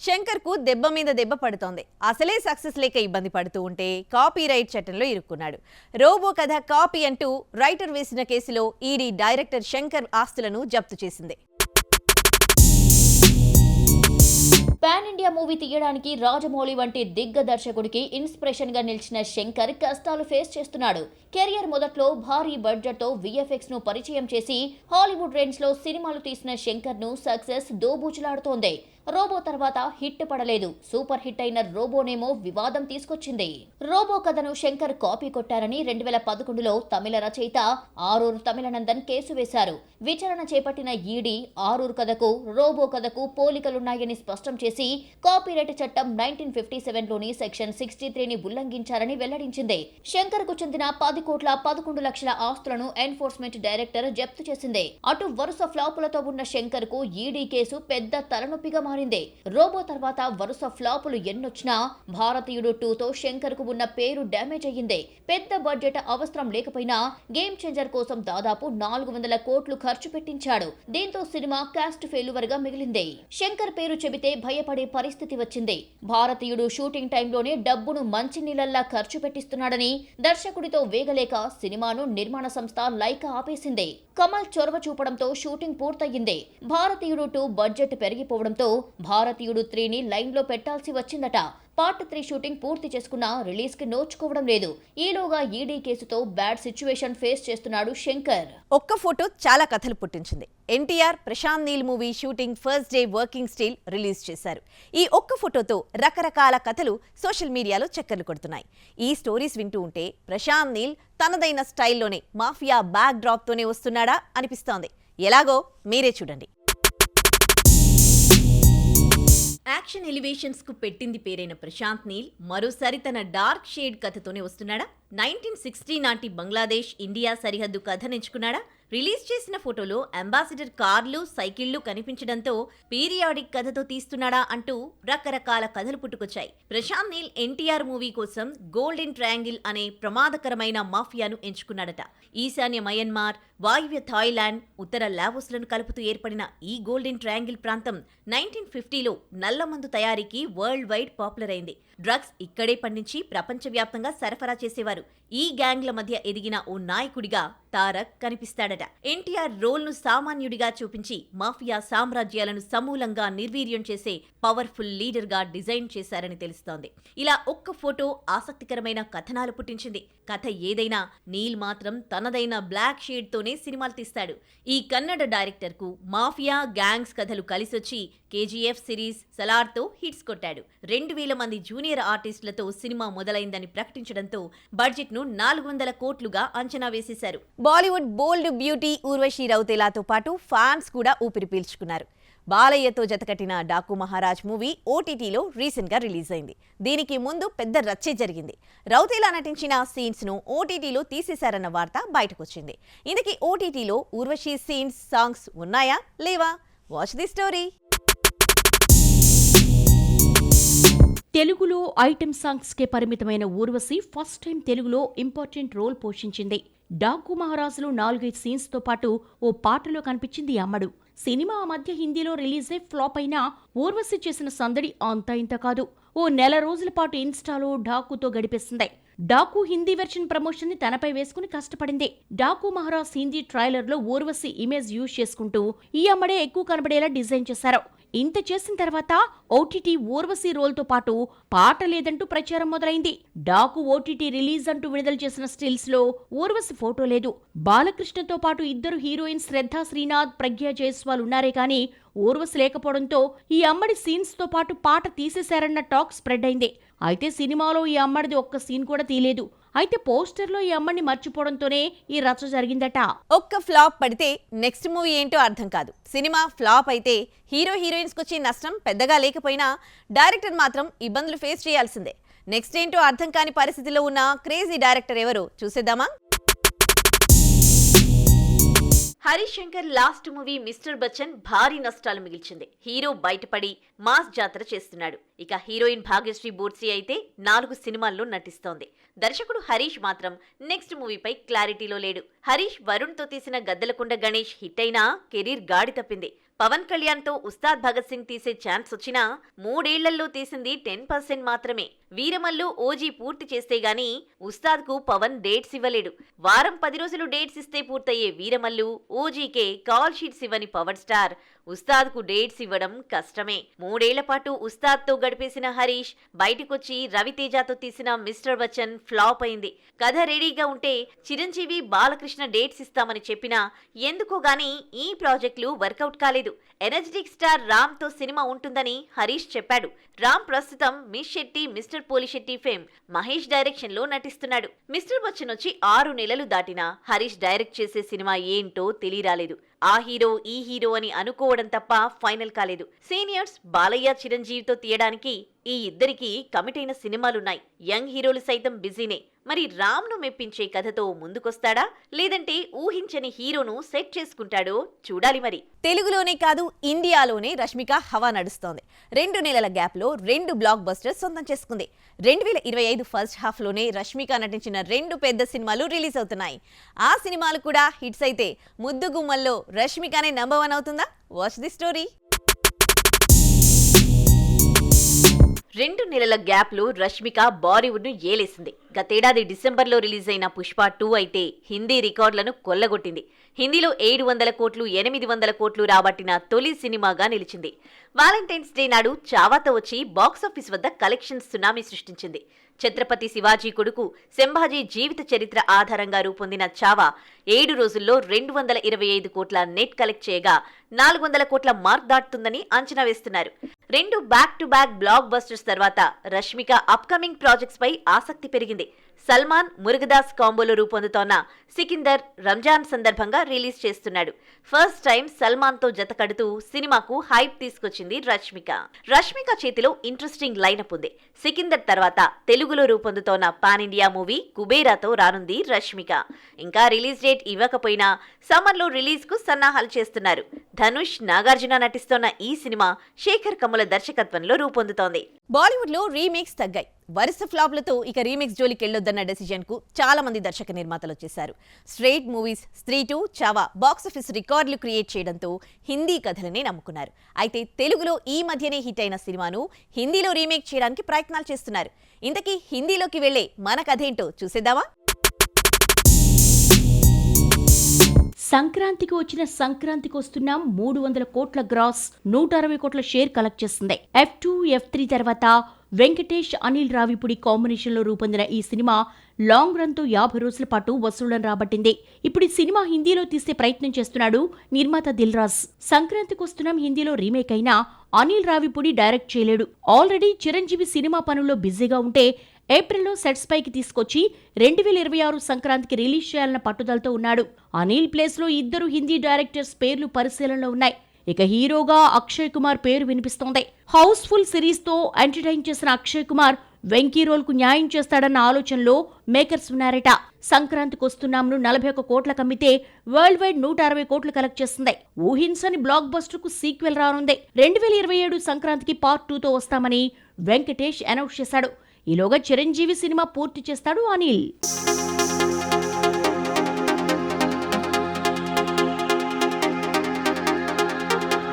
శంకర్ కు దెబ్బ మీద దెబ్బ పడుతోంది. అసలే సక్సెస్ లేక ఇబ్బంది పడుతూ ఉంటే కాపీరైట్ చట్టంలో ఇరుక్కున్నాడు. రోబో కథ కాపీ అంటూ రైటర్ వేసిన కేసులో ఈడీ డైరెక్టర్ శంకర్ ఆస్తులను జప్తు చేసింది. పాన్ ఇండియా మూవీ తీయడానికి రాజమౌళి వంటి దిగ్గదర్శకుడికి ఇన్స్పిరేషన్ గా నిలిచిన శంకర్ కష్టాలు ఫేస్ చేస్తున్నాడు. కెరియర్ మొదట్లో భారీ బడ్జెట్ తో విఎఫ్ఎక్స్ ను పరిచయం చేసి హాలీవుడ్ రేంజ్ లో సినిమాలు తీసిన శంకర్ ను సక్సెస్ దోబూచులాడుతోంది. రోబో తర్వాత హిట్ పడలేదు. సూపర్ హిట్ అయిన రోబోనేమో వివాదం తీసుకొచ్చింది. రోబో కథను శంకర్ కాపీ కొట్టారని 2011లో తమిళ రచయిత ఆరూరు తమిళనందన్ కేసు వేశారు. విచారణ చేపట్టిన ఈడీ ఆరూరు కథకు రోబో కథకు పోలికలున్నాయని స్పష్టం చేసి కాపీరైట్ చట్టం 1957లోని సెక్షన్ 63ని ఉల్లంఘించారని వెల్లడించింది. శంకర్ కు చెందిన 10 కోట్ల 11 లక్షల ఆస్తులను ఎన్ఫోర్స్మెంట్ డైరెక్టర్ జప్తు చేసింది. అటు వరుస ఫ్లాపులతో ఉన్న శంకర్ కు ఈడీ కేసు పెద్ద తలనొప్పిగా మారింది. రోబో తర్వాత వరుస ఫ్లాపులు ఎన్నొచ్చినా భారతీయుడు 2తో శంకర్ కు ఉన్న పేరు డ్యామేజ్ అయ్యింది. పెద్ద బడ్జెట్ అవసరం లేకపోయినా గేమ్ చేంజర్ కోసం దాదాపు 400 కోట్లు ఖర్చు పెట్టించాడు. దీంతో సినిమా కాస్ట్ ఫెయిల్యూర్ గా మిగిలింది. శంకర్ పేరు చెబితే భయపడే పరిస్థితి వచ్చింది. భారతీయుడు షూటింగ్ టైంలోనే డబ్బును మంచినీళ్లలా ఖర్చు పెట్టిస్తున్నాడని దర్శకుడితో వేగలేక సినిమాను నిర్మాణ సంస్థ లైకా ఆపేసింది. కమల్ చొరవ చూపడంతో షూటింగ్ పూర్తయింది. భారతీయుడు 2 బడ్జెట్ పెరిగిపోవడంతో భారతీయుడు 3ని లైన్ లో పెట్టాల్సి వచ్చిందట. పార్ట్ 3 షూటింగ్ పూర్తి చేసుకున్నా రిలీజ్ కి నోచుకోవడం లేదు. ఈలోగా ఈడీ కేసుతో బ్యాడ్ సిచ్యువేషన్ ఫేస్ చేస్తున్నాడు శంకర్. ఒక్క ఫోటో చాలా కథలు పుట్టించింది. NTR Prashanth Neel movie shooting first day working still release చేశారు. ఈ ఒక్క ఫోటోతో రకరకాల కథలు సోషల్ మీడియాలో చక్కర్లు కొడుతున్నాయి. ఈ స్టోరీస్ వింటూ ఉంటే ప్రశాంత్ నీల్ తనదైన స్టైల్లోనే మాఫియా బ్యాక్ డ్రాప్ తోనే వస్తున్నాడా అనిపిస్తోంది. ఎలాగో మీరే చూడండి. యాక్షన్ ఎలివేషన్స్ కు పెట్టింది పేరైన ప్రశాంత్ నీల్ మరోసారి తన డార్క్ షేడ్ కథతోనే వస్తున్నాడా? 1960 నాటి బంగ్లాదేశ్ ఇండియా సరిహద్దు కథనెంచుకున్నాడా? రిలీజ్ చేసిన ఫోటోలో అంబాసిడర్ కార్లు సైకిళ్లు కనిపించడంతో పీరియాడిక్ కథతో తీస్తున్నాడా అంటూ రకరకాల కథలు పుట్టుకొచ్చాయి. ప్రశాంత్ నీల్ ఎన్టీఆర్ మూవీ కోసం గోల్డెన్ ట్రయాంగిల్ అనే ప్రమాదకరమైన మాఫియాను ఎంచుకున్నాడట. ఈశాన్య మయన్మార్, వాయువ్య థాయిలాండ్, ఉత్తర లావోస్లను కలుపుతూ ఏర్పడిన ఈ గోల్డెన్ ట్రయాంగిల్ ప్రాంతం 1950లో నల్లమందు తయారీకి వరల్డ్ వైడ్ పాపులర్ అయింది. డ్రగ్స్ ఇక్కడే పండించి ప్రపంచవ్యాప్తంగా సరఫరా చేసేవారు. ఈ గ్యాంగ్ల మధ్య ఎదిగిన ఓ నాయకుడిగా తారక్ కనిపిస్తాడట. ఎన్టీఆర్ రోల్ ను సామాన్యుడిగా చూపించి మాఫియా సామ్రాజ్యాలను సమూలంగా నిర్వీర్యం చేసే పవర్ఫుల్ లీడర్ గా డిజైన్ చేశారని తెలుస్తోంది. ఇలా ఒక్క ఫోటో ఆసక్తికరమైన కథనాలు పుట్టించింది. కథ ఏదైనా నీల్ మాత్రం తనదైన బ్లాక్ షేడ్ తోనే సినిమాలు తీస్తాడు. ఈ కన్నడ డైరెక్టర్ కు మాఫియా గ్యాంగ్స్ కథలు కలిసొచ్చి కేజీఎఫ్ సిరీస్ సలార్తో హిట్స్ కొట్టాడు. 2000 మంది జూనియర్ ఆర్టిస్టులతో సినిమా మొదలైందని ప్రకటించడంతో బడ్జెట్ ను 400 కోట్లుగా అంచనా వేసేశారు. బాలీవుడ్ బోల్డ్ బ్యూటీ ఊర్వశి రౌతేలాతో పాటు ఫ్యాన్స్ కూడా ఊపిరి పీల్చుకున్నారు. బాలయ్యతో జతకట్టిన డాకు మహారాజ్ మూవీ ఓటీటీలో రీసెంట్ గా రిలీజ్ అయింది. దీనికి ముందు పెద్ద రచ్చే జరిగింది. రౌతేలా నటించిన సీన్స్ ను ఓటీటీలో తీసేశారన్న వార్త బయటకొచ్చింది. ఇందుకే ఓటీటీలో ఊర్వశి సీన్స్ సాంగ్స్ ఉన్నాయా లేవా? Watch the story. తెలుగులో ఐటెం సాంగ్స్ కే పరిమితమైన ఊర్వశి ఫస్ట్ టైం తెలుగులో ఇంపార్టెంట్ రోల్ పోషించింది. డాకు మహారాజులో 4-5 సీన్స్ తో పాటు ఓ పాటలో కనిపించింది అమ్మడు. సినిమా ఆ మధ్య హిందీలో రిలీజ్ అయి ఫ్లాప్ అయినా ఊర్వశి చేసిన సందడి అంతా ఇంత కాదు. ఓ నెల రోజుల పాటు ఇన్స్టాలో డాకుతో గడిపేసింది. డాకు హిందీ వెర్షన్ ప్రమోషన్ ని తనపై వేసుకుని కష్టపడింది. డాకు మహారాజ్ హిందీ ట్రైలర్ లో ఊర్వశి ఇమేజ్ యూజ్ చేసుకుంటూ ఈ అమ్మడే ఎక్కువ కనబడేలా డిజైన్ చేశారు. ఇంత చేసిన తర్వాత ఓటీటీ ఊర్వశి రోల్ తో పాటు పాట లేదంటూ ప్రచారం మొదలైంది. డాకు ఓటీటీ రిలీజ్ అంటూ విడుదల చేసిన స్టిల్స్ లో ఊర్వశి ఫోటో లేదు. బాలకృష్ణతో పాటు ఇద్దరు హీరోయిన్స్ శ్రద్ధా శ్రీనాథ్, ప్రజ్ఞా జైస్వాల్ ఉన్నారే కానీ ఊర్వశి లేకపోవడంతో ఈ అమ్మడి సీన్స్ తో పాటు పాట తీసేశారన్న టాక్ స్ప్రెడ్ అయింది. అయితే సినిమాలో ఈ అమ్మడిది ఒక్క సీన్ కూడా తీయలేదు. అయితే పోస్టర్ లో ఈ అమ్మని మర్చిపోవడంతోనే ఈ రచ్చ జరిగిందట. ఒక్క ఫ్లాప్ పడితే నెక్స్ట్ మూవీ ఏంటో అర్థం కాదు. సినిమా ఫ్లాప్ అయితే హీరో హీరోయిన్స్ కు వచ్చే నష్టం పెద్దగా లేకపోయినా డైరెక్టర్ మాత్రం ఇబ్బందులు ఫేస్ చేయాల్సిందే. నెక్స్ట్ ఏంటో అర్థం కాని పరిస్థితిలో ఉన్న క్రేజీ డైరెక్టర్ ఎవరో చూసేద్దామా? Harish Shankar last movie mister Bachchan భారీ నష్టాలు మిగిల్చింది. హీరో బయటపడి మాస్ జాతర చేస్తున్నాడు. ఇక హీరోయిన్ భాగ్యశ్రీ బోర్సి అయితే 4 సినిమాల్లో నటిస్తోంది. దర్శకుడు హరీష్ మాత్రం నెక్స్ట్ మూవీపై క్లారిటీలో లేడు. హరీష్ వరుణ్ తో తీసిన గద్దలకొండ గణేష్ హిట్ అయినా కెరీర్ గాడి తప్పింది. పవన్ కళ్యాణ్ తో ఉస్తాద్ భగత్ సింగ్ తీసే ఛాన్స్ వచ్చినా 3 ఏళ్లలో తీసింది 10% మాత్రమే. వీరమల్లు ఓజీ పూర్తి చేస్తే గాని ఉస్తాద్ కు పవన్ డేట్స్ ఇవ్వలేడు. వారం 10 రోజులు డేట్స్ ఇస్తే పూర్తయ్యే వీరమల్లు ఓజీకే కాల్ షీట్స్ ఇవ్వని పవర్ స్టార్ ఉస్తాద్ కు డేట్స్ ఇవ్వడం కష్టమే. 3 ఏళ్ల పాటు ఉస్తాద్ తో గడిపేసిన హరీష్ బయటకొచ్చి రవితేజతో తీసిన మిస్టర్ బచ్చన్ ఫ్లాప్ అయింది. కథ రెడీగా ఉంటే చిరంజీవి బాలకృష్ణ డేట్స్ ఇస్తామని చెప్పినా ఎందుకో గానీ ఈ ప్రాజెక్టులు వర్కౌట్ కాలేదు. ఎనర్జెటిక్ స్టార్ రామ్ తో సినిమా ఉంటుందని హరీష్ చెప్పాడు. రామ్ ప్రస్తుతం miss Shetty mister Polishetty fame Mahesh direction లో నటిస్తున్నాడు. మిస్టర్ బచ్చన్ వచ్చి 6 నెలలు దాటినా హరీష్ డైరెక్ట్ చేసే సినిమా ఏంటో తెలియరాలేదు. ఆ హీరో ఈ హీరో అని అనుకోవడం తప్ప ఫైనల్ కాలేదు. సీనియర్స్ బాలయ్య చిరంజీవితో తీయడానికి ఈ ఇద్దరికి కమిట్ అయిన సినిమాలున్నాయి. యంగ్ హీరోలు సైతం బిజీనే. మరి రామ్ ను మెప్పించే కథతో ముందుకొస్తాడా లేదంటే ఊహించని హీరోను సెట్ చేసుకుంటాడో చూడాలి. మరి తెలుగులోనే కాదు ఇండియాలోనే రష్మిక హవా నడుస్తోంది. 2 నెలల గ్యాప్ లో 2 బ్లాక్ బస్టర్స్ సొంతం చేసుకుంది. 2025 ఫస్ట్ హాఫ్ లోనే రష్మిక నటించిన 2 పెద్ద సినిమాలు రిలీజ్ అవుతున్నాయి. ఆ సినిమాలు కూడా హిట్స్ అయితే ముద్దు గుమ్మల్లో రష్మికనే నంబర్ 1 అవుతుందా? Watch the story. 2 నెలల గ్యాప్ లో రష్మిక బాలీవుడ్ ను ఏలేసింది. గతేడాది డిసెంబర్లో రిలీజ్ అయిన పుష్ప 2 అయితే హిందీ రికార్డులను కొల్లగొట్టింది. హిందీలో 700 కోట్లు 800 కోట్లు రాబట్టిన తొలి సినిమాగా నిలిచింది. వాలంటైన్స్ డే నాడు చావాతో వచ్చి బాక్సాఫీస్ వద్ద కలెక్షన్స్ సునామీ సృష్టించింది. ఛత్రపతి శివాజీ కొడుకు సంభాజీ జీవిత చరిత్ర ఆధారంగా రూపొందిన చావా 7 రోజుల్లో 225 కోట్ల నెట్ కలెక్ట్ చేయగా 400 కోట్ల మార్క్ దాటుతుందని అంచనా వేస్తున్నారు. 2 back to back black busters తర్వాత రష్మిక అప్కమింగ్ ప్రాజెక్ట్స్ పై ఆసక్తి పెరిగింది. సల్మాన్ మురుగదాస్ కాంబోలో రూపొందుతోన్న సికిందర్ రంజాన్ సందర్భంగా రిలీజ్ చేస్తున్నాడు. ఫస్ట్ టైం సల్మాన్ తో జత కడుతూ సినిమాకు హైప్ తీసుకొచ్చింది రష్మిక చేతిలో ఇంట్రెస్టింగ్ లైనప్ ఉంది. సికిందర్ తర్వాత తెలుగులో రూపొందుతోన్న పాన్ ఇండియా మూవీ కుబేరాతో రానుంది రష్మిక. ఇంకా రిలీజ్ డేట్ ఇవ్వకపోయినా సమ్మర్ లో రిలీజ్ కు సన్నాహాలు చేస్తున్నారు. ధనుష్ నాగార్జున నటిస్తోన్న ఈ సినిమా శేఖర్ కమ్ముల దర్శకత్వంలో రూపొందుతోంది. బాలీవుడ్ లో రీమేక్స్ తగ్గాయి. వరుస ఫ్లాప్లతో ఇక రీమేక్స్ జోలికి వెళ్లొద్దన్న డెసిజన్ కు చాలా మంది దర్శక నిర్మాతలు వచ్చేశారు. స్ట్రైట్ మూవీస్ స్త్రీ 2 చావా బాక్సాఫీస్ రికార్డులు క్రియేట్ చేయడంతో హిందీ కథలనే నమ్ముకున్నారు. అయితే తెలుగులో ఈ మధ్యనే హిట్ అయిన సినిమాను హిందీలో రీమేక్ చేయడానికి ప్రయత్నాలు చేస్తున్నారు. ఇంతకీ హిందీలోకి వెళ్లే మన కథేంటో చూసేద్దామా? సంక్రాంతికి వస్తున్నాం 300 కోట్ల గ్రాస్ 160 కోట్ల షేర్ కలెక్ట్ చేస్తుంది. F2, F3 తర్వాత వెంకటేష్ అనిల్ రావిపూడి కాంబినేషన్ లో రూపొందిన ఈ సినిమా లాంగ్ రన్ తో 50 రోజుల పాటు వసూళ్లను రాబట్టింది. ఇప్పుడు ఈ సినిమా హిందీలో తీసే ప్రయత్నం చేస్తున్నాడు నిర్మాత దిల్ రాజ్. సంక్రాంతికి వస్తున్నాం హిందీలో రీమేక్ అయినా అనిల్ రావిపూడి డైరెక్ట్ చేయలేడు. ఆల్రెడీ చిరంజీవి సినిమా పనుల్లో బిజీగా ఉంటే ఏప్రిల్లో సెట్స్ పైకి తీసుకొచ్చి 2026 సంక్రాంతికి రిలీజ్ చేయాలన్న పట్టుదలతో ఉన్నాడు. అనిల్ ప్లేస్ లో 2 హిందీ డైరెక్టర్స్ పేర్లు పరిశీలనలో ఉన్నాయి. ఇక హీరోగా అక్షయ్ కుమార్ పేరు వినిపిస్తోంది. హౌస్ఫుల్ సిరీస్ తో ఎంటర్టైన్ చేసిన అక్షయ్ కుమార్ వెంకీ రోల్ కు న్యాయం చేస్తాడన్న ఆలోచనలో మేకర్స్ ఉన్నారట. సంక్రాంతికి వస్తున్నాంను 41 కోట్ల కమ్మితే వరల్డ్ వైడ్ 160 కోట్లు కలెక్ట్ చేస్తుంది. ఊహించని బ్లాక్ బస్టర్ కు సీక్వెల్ రానుంది. 2027 సంక్రాంతికి పార్ట్ 2 తో వస్తామని వెంకటేష్ అనౌన్స్ చేశాడు. ఈలోగా చిరంజీవి సినిమా పూర్తి చేస్తాడు అనిల్.